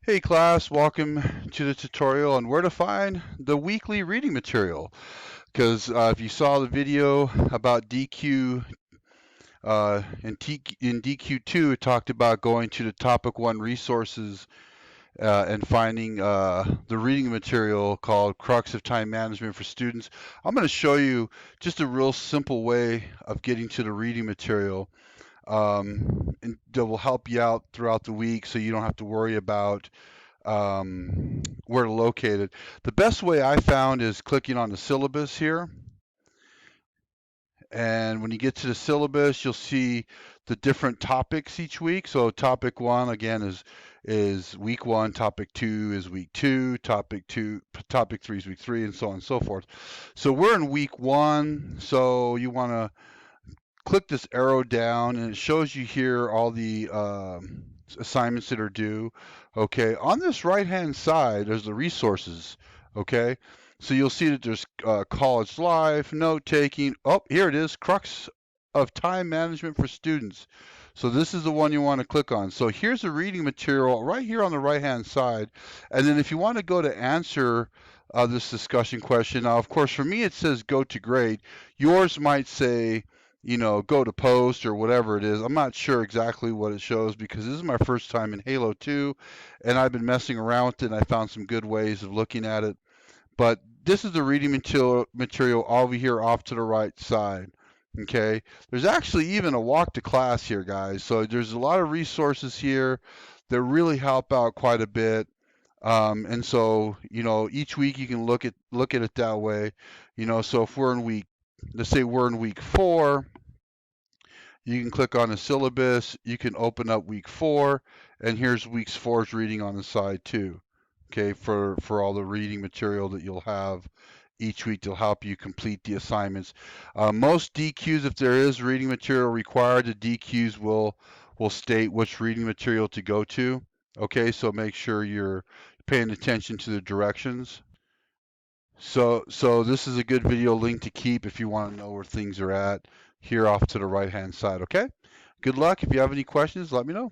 Hey class, welcome to the tutorial on where to find the weekly reading material. Because if you saw the video about DQ in DQ2, it talked about going to the topic 1 resources and finding the reading material called Crux of Time Management for Students. I'm going to show you just a real simple way of getting to the reading material, and that will help you out throughout the week so you don't have to worry about where to locate it. The best way I found is clicking on the syllabus here. And when you get to the syllabus, you'll see the different topics each week. So topic 1 again is week 1, topic 2 is week 2, topic 3 is week 3, and so on and so forth. So we're in week 1, so you want to click this arrow down and it shows you here all the assignments that are due. Okay, on this right hand side there's the resources. Okay, so you'll see that there's college life, note taking. Oh, here it is, Crux of Time Management for Students. So this is the one you want to click on. So here's the reading material right here on the right hand side, and then if you want to go to answer this discussion question, now of course for me it says go to grade. Yours might say, go to post or whatever it is. I'm not sure exactly what it shows because this is my first time in Halo 2 and I've been messing around with it and I found some good ways of looking at it. But this is the reading material over here off to the right side. Okay, there's actually even a walk to class here, guys. So there's a lot of resources here that really help out quite a bit. And so, each week you can look at it that way. So if let's say we're in week 4, you can click on the syllabus, you can open up week 4, and here's week 4's reading on the side too. Okay, for all the reading material that you'll have each week to help you complete the assignments. Most DQs, if there is reading material required, the DQs will state which reading material to go to. Okay, so make sure you're paying attention to the directions. So this is a good video link to keep if you want to know where things are at here off to the right hand side. Okay, good luck. If you have any questions, let me know.